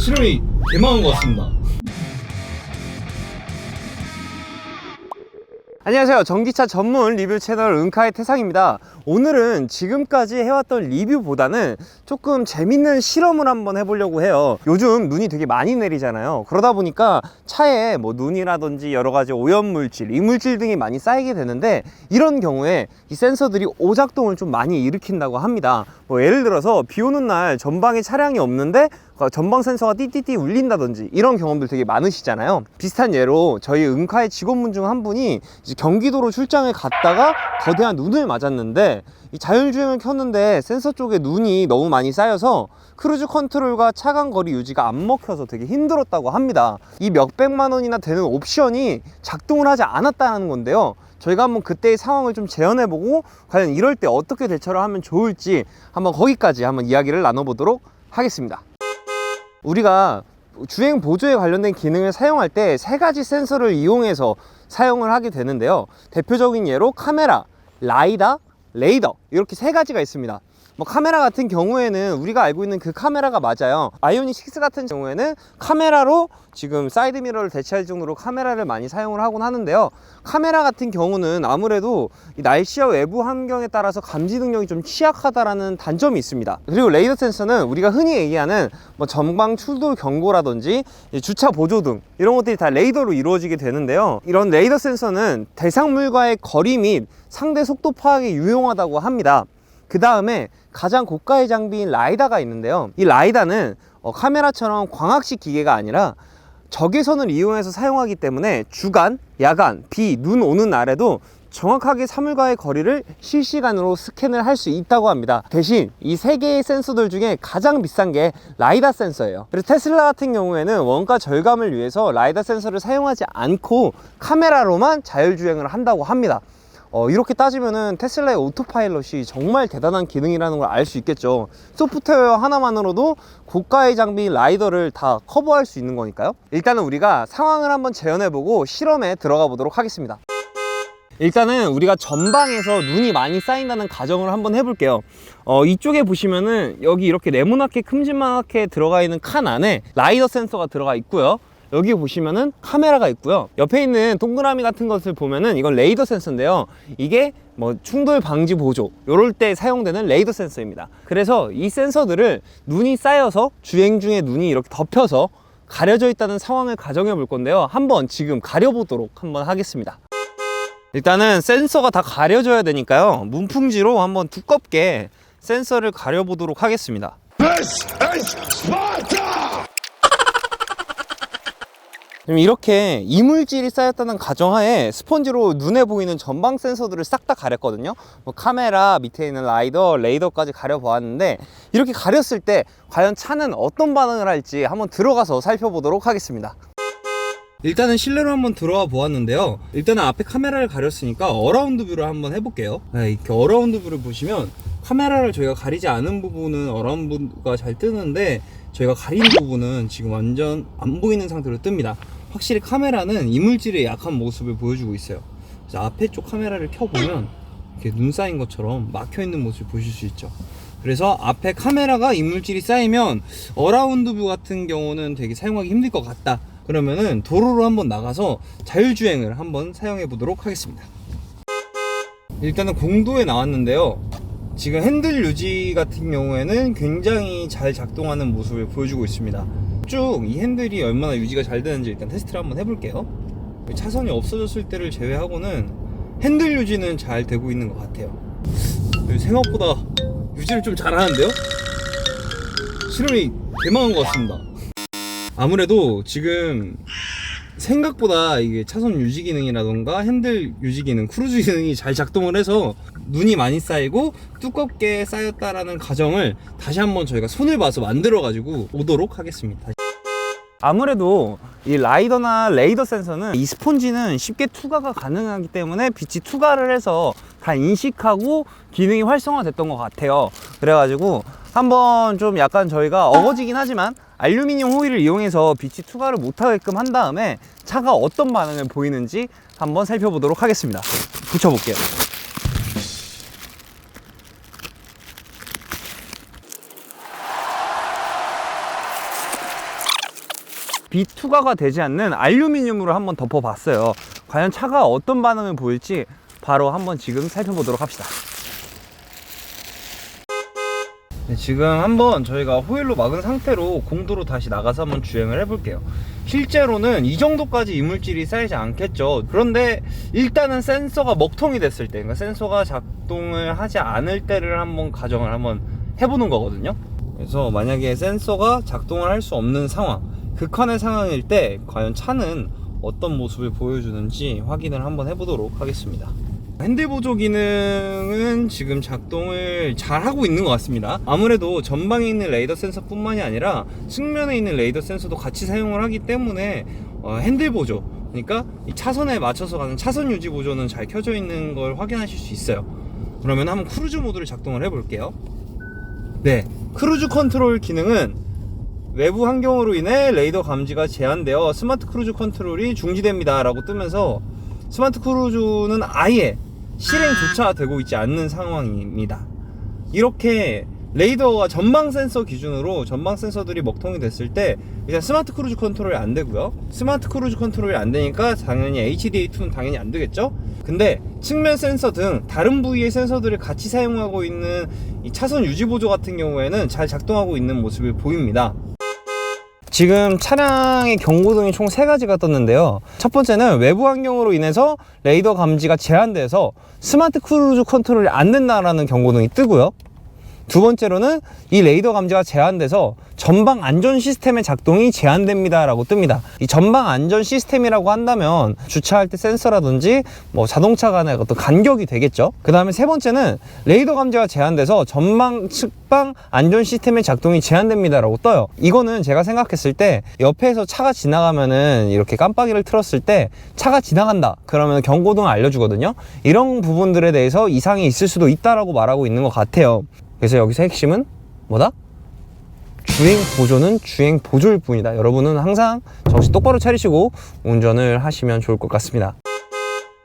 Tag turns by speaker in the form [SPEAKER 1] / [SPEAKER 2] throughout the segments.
[SPEAKER 1] 실험이 개망한 것 같습니다.
[SPEAKER 2] 안녕하세요. 전기차 전문 리뷰 채널 은카의 태상입니다. 오늘은 지금까지 해왔던 리뷰보다는 조금 재밌는 실험을 한번 해보려고 해요. 요즘 눈이 되게 많이 내리잖아요. 그러다 보니까 차에 뭐 눈이라든지 여러 가지 오염물질, 이물질 등이 많이 쌓이게 되는데, 이런 경우에 이 센서들이 오작동을 좀 많이 일으킨다고 합니다. 뭐 예를 들어서 비 오는 날 전방에 차량이 없는데 전방 센서가 띠띠띠 울린다든지, 이런 경험들 되게 많으시잖아요. 비슷한 예로 저희 은카의 직원분 중 한 분이 이제 경기도로 출장을 갔다가 거대한 눈을 맞았는데, 이 자율주행을 켰는데 센서 쪽에 눈이 너무 많이 쌓여서 크루즈 컨트롤과 차간 거리 유지가 안 먹혀서 되게 힘들었다고 합니다. 이 몇백만 원이나 되는 옵션이 작동을 하지 않았다는 건데요. 저희가 한번 그때의 상황을 좀 재현해보고 과연 이럴 때 어떻게 대처를 하면 좋을지 한번 거기까지 한번 이야기를 나눠보도록 하겠습니다. 우리가 주행 보조에 관련된 기능을 사용할 때 세 가지 센서를 이용해서 사용을 하게 되는데요. 대표적인 예로 카메라, 라이다, 레이더, 이렇게 세 가지가 있습니다. 뭐 카메라 같은 경우에는 우리가 알고 있는 그 카메라가 맞아요. 아이오닉 6 같은 경우에는 카메라로 지금 사이드 미러를 대체할 정도로 카메라를 많이 사용을 하곤 하는데요. 카메라 같은 경우는 아무래도 이 날씨와 외부 환경에 따라서 감지 능력이 좀 취약하다라는 단점이 있습니다. 그리고 레이더 센서는 우리가 흔히 얘기하는 뭐 전방 충돌 경고라든지 주차 보조 등 이런 것들이 다 레이더로 이루어지게 되는데요. 이런 레이더 센서는 대상물과의 거리 및 상대 속도 파악에 유용하다고 합니다. 그 다음에 가장 고가의 장비인 라이다가 있는데요. 이 라이다는 카메라처럼 광학식 기계가 아니라 적외선을 이용해서 사용하기 때문에 주간, 야간, 비, 눈 오는 날에도 정확하게 사물과의 거리를 실시간으로 스캔을 할 수 있다고 합니다. 대신 이 세 개의 센서들 중에 가장 비싼 게 라이다 센서예요. 그래서 테슬라 같은 경우에는 원가 절감을 위해서 라이다 센서를 사용하지 않고 카메라로만 자율주행을 한다고 합니다. 이렇게 따지면은 테슬라의 오토파일럿이 정말 대단한 기능이라는 걸 알 수 있겠죠. 소프트웨어 하나만으로도 고가의 장비인 라이더를 다 커버할 수 있는 거니까요. 일단은 우리가 상황을 한번 재현해보고 실험에 들어가 보도록 하겠습니다. 일단은 우리가 전방에서 눈이 많이 쌓인다는 가정을 한번 해볼게요. 이쪽에 보시면은 여기 이렇게 네모나게 큼지막하게 들어가 있는 칸 안에 라이더 센서가 들어가 있고요. 여기 보시면은 카메라가 있고요. 옆에 있는 동그라미 같은 것을 보면은 이건 레이더 센서인데요. 이게 뭐 충돌 방지 보조, 요럴 때 사용되는 레이더 센서입니다. 그래서 이 센서들을 눈이 쌓여서 주행 중에 눈이 이렇게 덮여서 가려져 있다는 상황을 가정해 볼 건데요. 한번 지금 가려보도록 한번 하겠습니다. 일단은 센서가 다 가려져야 되니까요. 문풍지로 한번 두껍게 센서를 가려보도록 하겠습니다. 이렇게 이물질이 쌓였다는 가정하에 스펀지로 눈에 보이는 전방 센서들을 싹 다 가렸거든요. 뭐 카메라, 밑에 있는 라이더, 레이더까지 가려보았는데, 이렇게 가렸을 때 과연 차는 어떤 반응을 할지 한번 들어가서 살펴보도록 하겠습니다. 일단은 실내로 한번 들어와 보았는데요. 일단은 앞에 카메라를 가렸으니까 어라운드 뷰를 한번 해볼게요. 이렇게 어라운드 뷰를 보시면 카메라를 저희가 가리지 않은 부분은 어라운드 뷰가 잘 뜨는데, 저희가 가린 부분은 지금 완전 안 보이는 상태로 뜹니다. 확실히 카메라는 이물질의 약한 모습을 보여주고 있어요. 그래서 앞에 쪽 카메라를 켜보면 이렇게 눈 쌓인 것처럼 막혀있는 모습을 보실 수 있죠. 그래서 앞에 카메라가 이물질이 쌓이면 어라운드 뷰 같은 경우는 되게 사용하기 힘들 것 같다. 그러면은 도로로 한번 나가서 자율주행을 한번 사용해 보도록 하겠습니다. 일단은 공도에 나왔는데요. 지금 핸들 유지 같은 경우에는 굉장히 잘 작동하는 모습을 보여주고 있습니다. 쭉 이 핸들이 얼마나 유지가 잘 되는지 일단 테스트를 한번 해볼게요. 차선이 없어졌을 때를 제외하고는 핸들 유지는 잘 되고 있는 것 같아요. 생각보다 유지를 좀 잘하는데요? 실험이 개망한 것 같습니다. 아무래도 지금 생각보다 이게 차선 유지 기능이라던가 핸들 유지 기능, 크루즈 기능이 잘 작동을 해서 눈이 많이 쌓이고 두껍게 쌓였다라는 가정을 다시 한번 저희가 손을 봐서 만들어 가지고 오도록 하겠습니다. 아무래도 이 라이더나 레이더 센서는 이 스폰지는 쉽게 투과가 가능하기 때문에 빛이 투과를 해서 다 인식하고 기능이 활성화됐던 것 같아요. 그래가지고 한번 좀 약간 저희가 어거지긴 하지만 알루미늄 호일을 이용해서 빛이 투과를 못하게끔 한 다음에 차가 어떤 반응을 보이는지 한번 살펴보도록 하겠습니다. 붙여볼게요. 비투과가 되지 않는 알루미늄으로 한번 덮어봤어요. 과연 차가 어떤 반응을 보일지 바로 한번 지금 살펴보도록 합시다. 네, 지금 한번 저희가 호일로 막은 상태로 공도로 다시 나가서 한번 주행을 해볼게요. 실제로는 이 정도까지 이물질이 쌓이지 않겠죠. 그런데 일단은 센서가 먹통이 됐을 때, 그러니까 센서가 작동을 하지 않을 때를 한번 가정을 한번 해보는 거거든요. 그래서 만약에 센서가 작동을 할 수 없는 상황, 극한의 상황일 때 과연 차는 어떤 모습을 보여주는지 확인을 한번 해보도록 하겠습니다. 핸들 보조 기능은 지금 작동을 잘 하고 있는 것 같습니다. 아무래도 전방에 있는 레이더 센서 뿐만이 아니라 측면에 있는 레이더 센서도 같이 사용을 하기 때문에 핸들 보조, 그러니까 이 차선에 맞춰서 가는 차선 유지 보조는 잘 켜져 있는 걸 확인하실 수 있어요. 그러면 한번 크루즈 모드를 작동을 해 볼게요. 네, 크루즈 컨트롤 기능은 외부 환경으로 인해 레이더 감지가 제한되어 스마트 크루즈 컨트롤이 중지됩니다 라고 뜨면서 스마트 크루즈는 아예 실행조차 되고 있지 않는 상황입니다. 이렇게 레이더가 전방 센서 기준으로 전방 센서들이 먹통이 됐을 때 일단 스마트 크루즈 컨트롤이 안 되고요. 스마트 크루즈 컨트롤이 안 되니까 당연히 HDA2는 당연히 안 되겠죠. 근데 측면 센서 등 다른 부위의 센서들을 같이 사용하고 있는 이 차선 유지 보조 같은 경우에는 잘 작동하고 있는 모습을 보입니다. 지금 차량의 경고등이 총 3가지가 떴는데요. 첫 번째는 외부 환경으로 인해서 레이더 감지가 제한돼서 스마트 크루즈 컨트롤이 안 된다라는 경고등이 뜨고요. 두 번째로는 이 레이더 감지가 제한돼서 전방 안전 시스템의 작동이 제한됩니다 라고 뜹니다. 이 전방 안전 시스템이라고 한다면 주차할 때 센서라든지 뭐 자동차 간의 어떤 간격이 되겠죠. 그 다음에 세 번째는 레이더 감지가 제한돼서 전방 측방 안전 시스템의 작동이 제한됩니다 라고 떠요. 이거는 제가 생각했을 때 옆에서 차가 지나가면은 이렇게 깜빡이를 틀었을 때 차가 지나간다 그러면 경고등을 알려주거든요. 이런 부분들에 대해서 이상이 있을 수도 있다라고 말하고 있는 것 같아요. 그래서 여기서 핵심은 뭐다? 주행 보조는 주행 보조일 뿐이다. 여러분은 항상 정신 똑바로 차리시고 운전을 하시면 좋을 것 같습니다.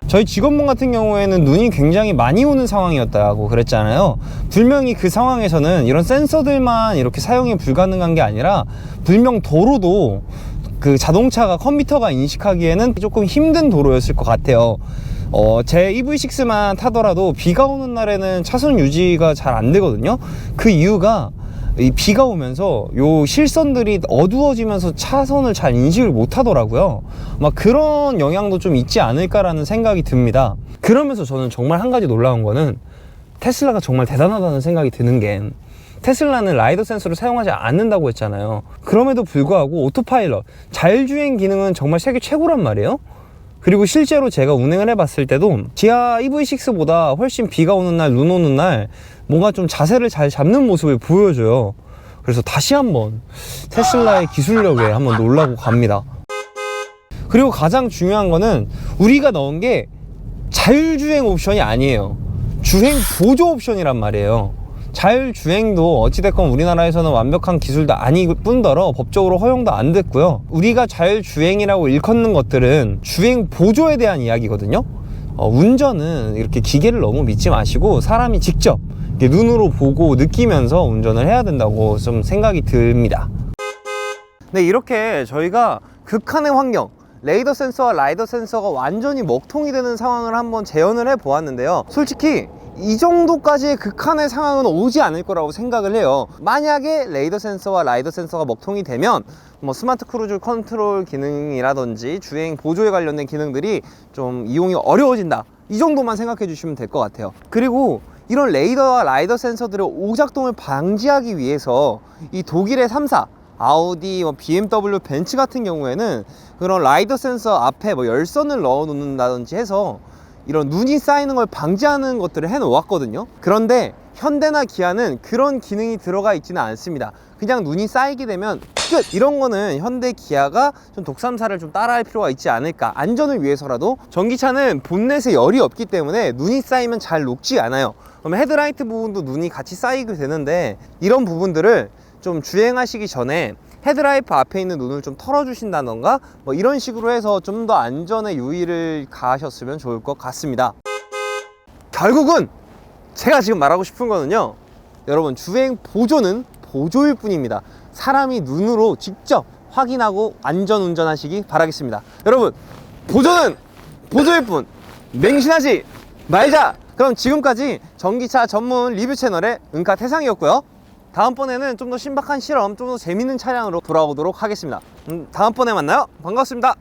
[SPEAKER 2] 저희 직원분 같은 경우에는 눈이 굉장히 많이 오는 상황이었다고 그랬잖아요. 분명히 그 상황에서는 이런 센서들만 이렇게 사용이 불가능한 게 아니라 분명 도로도 그 자동차가 컴퓨터가 인식하기에는 조금 힘든 도로였을 것 같아요. 제 EV6만 타더라도 비가 오는 날에는 차선 유지가 잘 안 되거든요. 그 이유가 이 비가 오면서 요 실선들이 어두워지면서 차선을 잘 인식을 못 하더라고요. 막 그런 영향도 좀 있지 않을까라는 생각이 듭니다. 그러면서 저는 정말 한 가지 놀라운 거는 테슬라가 정말 대단하다는 생각이 드는 게, 테슬라는 라이더 센서를 사용하지 않는다고 했잖아요. 그럼에도 불구하고 오토파일럿, 자율주행 기능은 정말 세계 최고란 말이에요. 그리고 실제로 제가 운행을 해봤을 때도 기아 EV6보다 훨씬 비가 오는 날, 눈 오는 날 뭔가 좀 자세를 잘 잡는 모습을 보여줘요. 그래서 다시 한번 테슬라의 기술력에 한번 놀라고 갑니다. 그리고 가장 중요한 거는 우리가 넣은 게 자율주행 옵션이 아니에요. 주행 보조 옵션이란 말이에요. 자율주행도 어찌됐건 우리나라에서는 완벽한 기술도 아닐 뿐더러 법적으로 허용도 안 됐고요. 우리가 자율주행이라고 일컫는 것들은 주행 보조에 대한 이야기거든요. 운전은 이렇게 기계를 너무 믿지 마시고 사람이 직접 이렇게 눈으로 보고 느끼면서 운전을 해야 된다고 좀 생각이 듭니다. 네, 이렇게 저희가 극한의 환경, 레이더 센서와 라이더 센서가 완전히 먹통이 되는 상황을 한번 재현을 해 보았는데요. 솔직히 이 정도까지의 극한의 상황은 오지 않을 거라고 생각을 해요. 만약에 레이더 센서와 라이더 센서가 먹통이 되면 뭐 스마트 크루즈 컨트롤 기능이라든지 주행 보조에 관련된 기능들이 좀 이용이 어려워진다, 이 정도만 생각해 주시면 될 것 같아요. 그리고 이런 레이더와 라이더 센서들의 오작동을 방지하기 위해서 이 독일의 3사 아우디, BMW, 벤츠 같은 경우에는 그런 라이더 센서 앞에 뭐 열선을 넣어 놓는다든지 해서 이런 눈이 쌓이는 걸 방지하는 것들을 해 놓았거든요. 그런데 현대나 기아는 그런 기능이 들어가 있지는 않습니다. 그냥 눈이 쌓이게 되면 끝! 이런 거는 현대, 기아가 좀 독삼사를 좀 따라할 필요가 있지 않을까. 안전을 위해서라도. 전기차는 본넷에 열이 없기 때문에 눈이 쌓이면 잘 녹지 않아요. 그러면 헤드라이트 부분도 눈이 같이 쌓이게 되는데, 이런 부분들을 좀 주행하시기 전에 헤드라이트 앞에 있는 눈을 좀 털어주신다던가 뭐 이런 식으로 해서 좀 더 안전에 유의를 가하셨으면 좋을 것 같습니다. 결국은 제가 지금 말하고 싶은 거는요, 여러분, 주행 보조는 보조일 뿐입니다. 사람이 눈으로 직접 확인하고 안전 운전하시기 바라겠습니다. 여러분, 보조는 보조일 뿐 맹신하지 말자. 그럼 지금까지 전기차 전문 리뷰 채널의 은카 태상이었고요. 다음번에는 좀 더 신박한 실험, 좀 더 재밌는 차량으로 돌아오도록 하겠습니다. 다음번에 만나요. 반갑습니다.